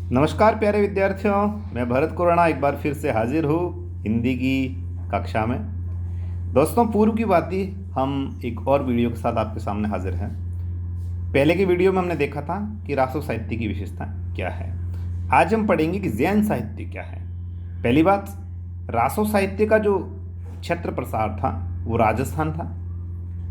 नमस्कार प्यारे विद्यार्थियों, मैं भरत कोराना एक बार फिर से हाजिर हूँ हिंदी की कक्षा में। दोस्तों, पूर्व की भांति हम एक और वीडियो के साथ आपके सामने हाजिर हैं। पहले के वीडियो में हमने देखा था कि रासो साहित्य की विशेषता क्या है। आज हम पढ़ेंगे कि जैन साहित्य क्या है। पहली बात, रासो साहित्य का जो क्षेत्र प्रसार था वो राजस्थान था,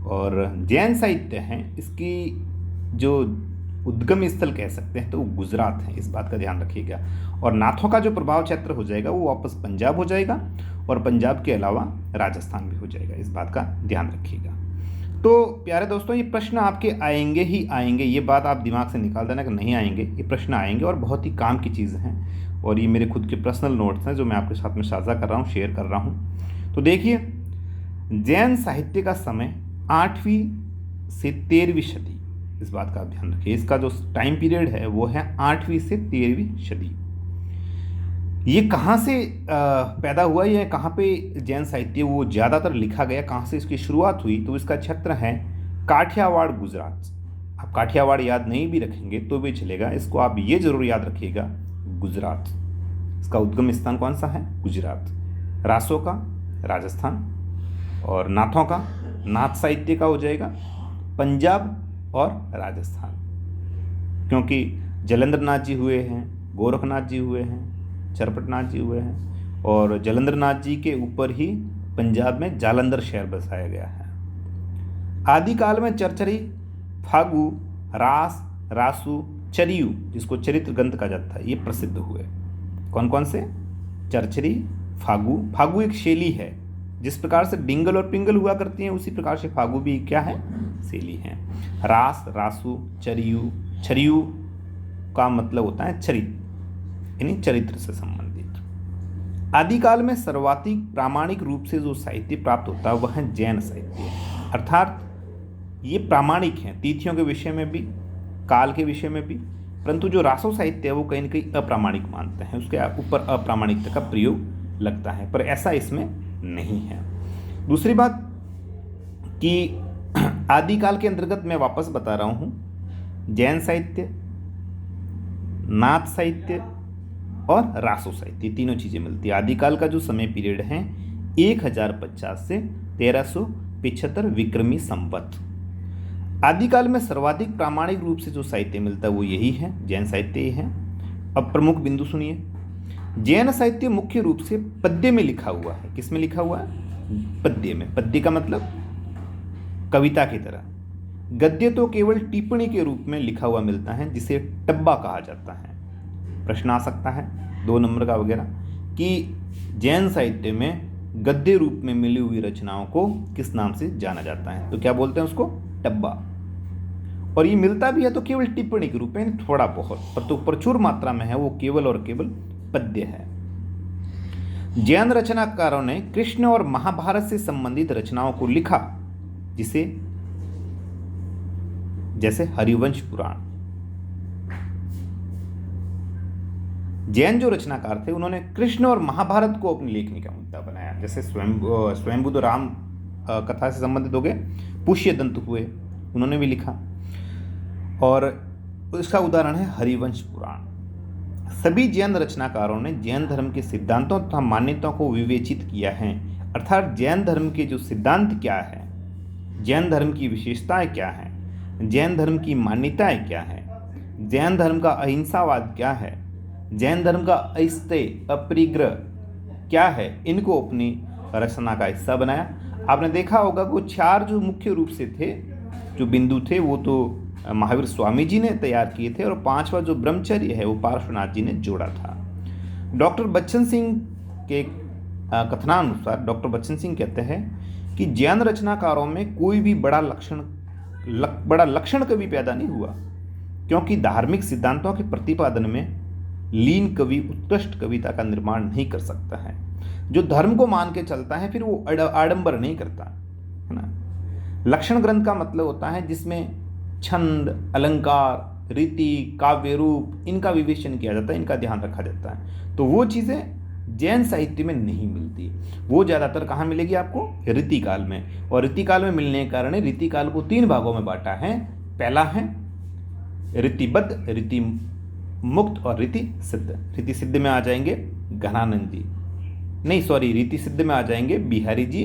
और जैन साहित्य है इसकी जो उद्गम स्थल कह सकते हैं तो वो गुजरात है, इस बात का ध्यान रखिएगा। और नाथों का जो प्रभाव क्षेत्र हो जाएगा वो वापस पंजाब हो जाएगा, और पंजाब के अलावा राजस्थान भी हो जाएगा, इस बात का ध्यान रखिएगा। तो प्यारे दोस्तों, ये प्रश्न आपके आएंगे ही आएंगे, ये बात आप दिमाग से निकाल देना कि नहीं आएंगे, ये प्रश्न आएंगे और बहुत ही काम की चीज़ हैं। और ये मेरे खुद के पर्सनल नोट्स हैं जो मैं आपके साथ में साझा कर रहा हूँ, शेयर कर रहा हूँ। तो देखिए, जैन साहित्य का समय 8वीं से 13वीं सदी, इस बात का ध्यान रखिए। इसका जो टाइम पीरियड है वो है 8वीं से 13वीं सदी। ये कहाँ से पैदा हुआ, ये कहाँ पे जैन साहित्य वो ज़्यादातर लिखा गया, कहाँ से इसकी शुरुआत हुई, तो इसका क्षेत्र है काठियावाड़, गुजरात। आप काठियावाड़ याद नहीं भी रखेंगे तो भी चलेगा, इसको आप ये जरूर याद रखिएगा, गुजरात। इसका उद्गम स्थान कौन सा है? गुजरात। रासों का राजस्थान, और नाथों का, नाथ साहित्य का हो जाएगा पंजाब और राजस्थान। क्योंकि जलंधर नाथ जी हुए हैं, गोरखनाथ जी हुए हैं, चरपटनाथ जी हुए हैं, और जलंधर नाथ जी के ऊपर ही पंजाब में जालंधर शहर बसाया गया है। आदिकाल में चरचरी, फागु, रास, रासु, चरियु, जिसको चरित्र ग्रंथ कहा जाता है, ये प्रसिद्ध हुए। कौन कौन से? चरचरी, फागु। फागु एक शैली है, जिस प्रकार से डिंगल और पिंगल हुआ करती हैं उसी प्रकार से फागु भी क्या है? शैली है। रास, रासु, चरियु। चरियु का मतलब होता है चरित्र, यानी चरित्र से संबंधित। आदिकाल में सर्वाधिक प्रामाणिक रूप से जो साहित्य प्राप्त होता है वह है जैन साहित्य, अर्थात ये प्रामाणिक हैं तिथियों के विषय में भी, काल के विषय में भी। परंतु जो रासो साहित्य है वो कहीं ना कहीं अप्रामाणिक मानते हैं, उसके ऊपर अप्रामाणिकता का प्रयोग लगता है, पर ऐसा इसमें नहीं है। दूसरी बात कि आदिकाल के अंतर्गत मैं वापस बता रहा हूँ, जैन साहित्य, नाथ साहित्य और रासो साहित्य, तीनों चीज़ें मिलती है। आदिकाल का जो समय पीरियड है 1050 से 1375 विक्रमी संवत। आदिकाल में सर्वाधिक प्रामाणिक रूप से जो साहित्य मिलता है वो यही है, जैन साहित्य ही है। अब प्रमुख बिंदु सुनिए। जैन साहित्य मुख्य रूप से पद्य में लिखा हुआ है। किस में लिखा हुआ है? पद्य में। पद्य का मतलब कविता की तरह। गद्य तो केवल टिप्पणी के रूप में लिखा हुआ मिलता है, जिसे टब्बा कहा जाता है। प्रश्न आ सकता है 2 नंबर का वगैरह कि जैन साहित्य में गद्य रूप में मिली हुई रचनाओं को किस नाम से जाना जाता है? तो क्या बोलते हैं उसको? टब्बा। और ये मिलता भी है तो केवल टिप्पणी के रूप में, थोड़ा बहुत, पर तो प्रचुर मात्रा में है वो केवल और केवल पद्य है। जैन रचनाकारों ने कृष्ण और महाभारत से संबंधित रचनाओं को लिखा, जिसे जैसे हरिवंश पुराण। जैन जो रचनाकार थे उन्होंने कृष्ण और महाभारत को अपनी लेखनी का मुद्दा बनाया। जैसे स्वयंभू राम कथा से संबंधित हो गए, पुष्यदंत हुए, उन्होंने भी लिखा, और इसका उदाहरण है हरिवंश पुराण। सभी जैन रचनाकारों ने जैन धर्म के सिद्धांतों तथा मान्यताओं को विवेचित किया है, अर्थात जैन धर्म के जो सिद्धांत क्या है, जैन धर्म की विशेषताएं क्या हैं, जैन धर्म की मान्यताएं क्या हैं, जैन धर्म का अहिंसावाद क्या है, जैन धर्म का अस्तेय अपरिग्रह क्या है, इनको अपनी रचना का हिस्सा बनाया। आपने देखा होगा वो 4 जो मुख्य रूप से थे, जो बिंदु थे, वो तो महावीर स्वामी जी ने तैयार किए थे, और 5वां जो ब्रह्मचर्य है वो पार्श्वनाथ जी ने जोड़ा था। डॉक्टर बच्चन सिंह के कथनानुसार डॉक्टर बच्चन सिंह कहते हैं कि जैन रचनाकारों में कोई भी बड़ा लक्षण कभी पैदा नहीं हुआ, क्योंकि धार्मिक सिद्धांतों के प्रतिपादन में लीन कवि उत्कृष्ट कविता का निर्माण नहीं कर सकता है। जो धर्म को मान के चलता है फिर वो आडंबर नहीं करता है ना। लक्षण ग्रंथ का मतलब होता है जिसमें छंद, अलंकार, रीति, काव्य रूप, इनका विवेचन किया जाता है, इनका ध्यान रखा जाता है। तो वो चीज़ें जैन साहित्य में नहीं मिलती। वो ज़्यादातर कहाँ मिलेगी आपको? रीतिकाल में। और रीतिकाल में मिलने के कारण रीतिकाल को 3 भागों में बांटा है। पहला है रीतिबद्ध, रीति मुक्त और रीति सिद्ध। रीति सिद्ध में आ जाएंगे घनानंद जी, नहीं सॉरी, रीति सिद्ध में आ जाएंगे बिहारी जी,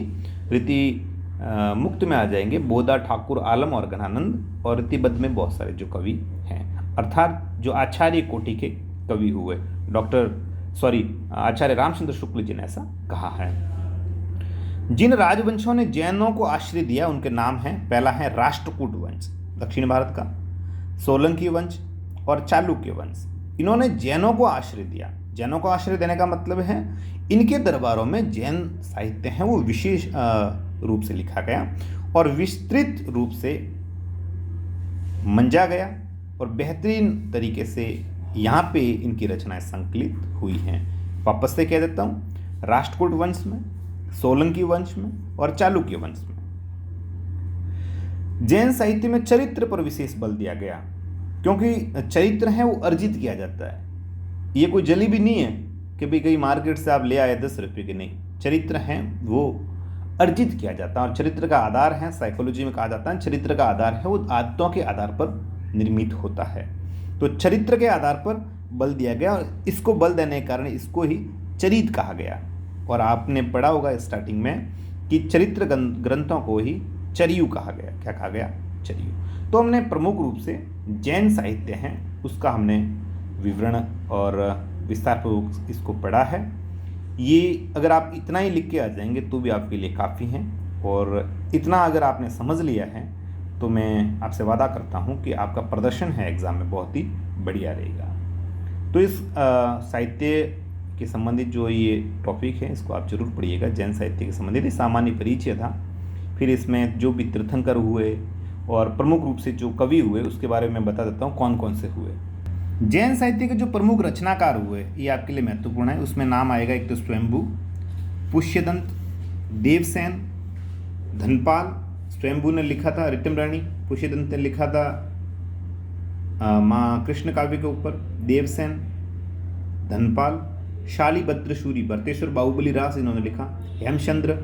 रीति मुक्त में आ जाएंगे बोधा ठाकुर आलम और घनानंद, और रीतिबद्ध में बहुत सारे जो कवि हैं, अर्थात जो आचार्य कोटि के कवि हुए। आचार्य रामचंद्र शुक्ल जी ने ऐसा कहा है। जिन राजवंशों ने जैनों को आश्रय दिया उनके नाम हैं, पहला है राष्ट्रकूट वंश दक्षिण भारत का, सोलंकी वंश और चालुक्य वंश। इन्होंने जैनों को आश्रय दिया। जैनों को आश्रय देने का मतलब है इनके दरबारों में जैन साहित्य है वो विशेष रूप से लिखा गया और विस्तृत रूप से मंजा गया, और बेहतरीन तरीके से यहाँ पे इनकी रचनाएं संकलित हुई हैं। वापस से कह देता हूँ, राष्ट्रकूट वंश में, सोलंकी वंश में और चालुक्य वंश में जैन साहित्य में चरित्र पर विशेष बल दिया गया, क्योंकि चरित्र है वो अर्जित किया जाता है। ये कोई जली भी नहीं है कि भाई कहीं मार्केट से आप ले आए 10 रुपये के, नहीं, चरित्र हैं वो अर्जित किया जाता है। और चरित्र का आधार है, साइकोलॉजी में कहा जाता है, चरित्र का आधार है वो आदतों के आधार पर निर्मित होता है। तो चरित्र के आधार पर बल दिया गया और इसको बल देने के कारण इसको ही चरित कहा गया। और आपने पढ़ा होगा स्टार्टिंग में कि चरित्र ग्रंथों को ही चरियु कहा गया। क्या कहा गया? चरियु। तो हमने प्रमुख रूप से जैन साहित्य हैं उसका हमने विवरण और विस्तार पूर्वक इसको पढ़ा है। ये अगर आप इतना ही लिख के आ जाएंगे तो भी आपके लिए काफ़ी हैं, और इतना अगर आपने समझ लिया है तो मैं आपसे वादा करता हूँ कि आपका प्रदर्शन है एग्ज़ाम में बहुत ही बढ़िया रहेगा। तो इस साहित्य के संबंधित जो ये टॉपिक है इसको आप जरूर पढ़िएगा। जैन साहित्य के संबंधित सामान्य परिचय था, फिर इसमें जो भी तीर्थंकर हुए और प्रमुख रूप से जो कवि हुए उसके बारे में बता देता हूँ कौन कौन से हुए। जैन साहित्य के जो प्रमुख रचनाकार हुए ये आपके लिए महत्वपूर्ण है। उसमें नाम आएगा एक तो स्वयंभू, पुष्यदंत, देवसेन, धनपाल। स्वयंभू ने लिखा था ऋतमराणी, पुष्यदंत ने लिखा था माँ कृष्ण काव्य के ऊपर, देवसेन, धनपाल, शालिभद्रशूरी, भरतेश्वर बाहुबली रास इन्होंने लिखा, हेमचंद्र।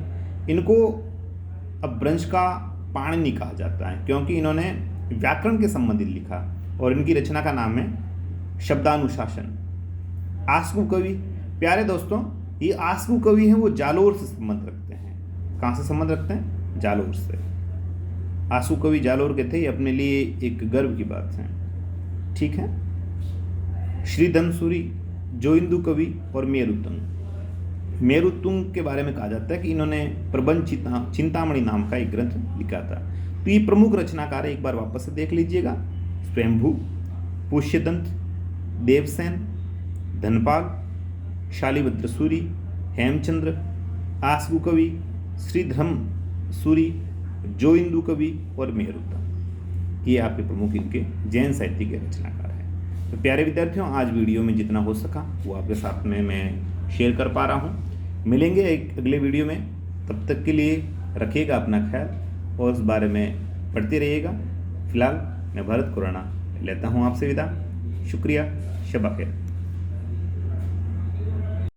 इनको अपभ्रंश का पाणिनि कहा जाता है क्योंकि इन्होंने व्याकरण के संबंधित लिखा, और इनकी रचना का नाम है शब्दानुशासन। आसकू कवि, प्यारे दोस्तों, ये आसकू कवि हैं वो जालोर से संबंध रखते हैं। कहाँ से संबंध रखते हैं? जालोर से। आसू कवि जालोर के थे, ये अपने लिए एक गर्व की बात है। ठीक है। श्री धनसूरी, जोइंदू कवि और मेरुतुंग। मेरुतुंग के बारे में कहा जाता है कि इन्होंने प्रबंध चिंतामणि नाम का एक ग्रंथ लिखा था। तो ये प्रमुख रचनाकार है, एक बार वापस से देख लीजिएगा। स्वयंभू, पुष्यदंत, देवसेन, धनपाल, शालिभद्रशूरी, हेमचंद्र, आसगु कवि, श्रीधरसूरी, जोइंदू कवि और मेरुतुंग। ये आपके प्रमुख इनके जैन साहित्य के रचनाकार हैं। तो प्यारे विद्यार्थियों, आज वीडियो में जितना हो सका वो आपके साथ में मैं शेयर कर पा रहा हूँ। मिलेंगे एक अगले वीडियो में, तब तक के लिए रखिएगा अपना ख्याल और उस बारे में पढ़ते रहिएगा। फिलहाल मैं भरत खुराना लेता हूँ आपसे विदा। शुक्रिया, शब खैर।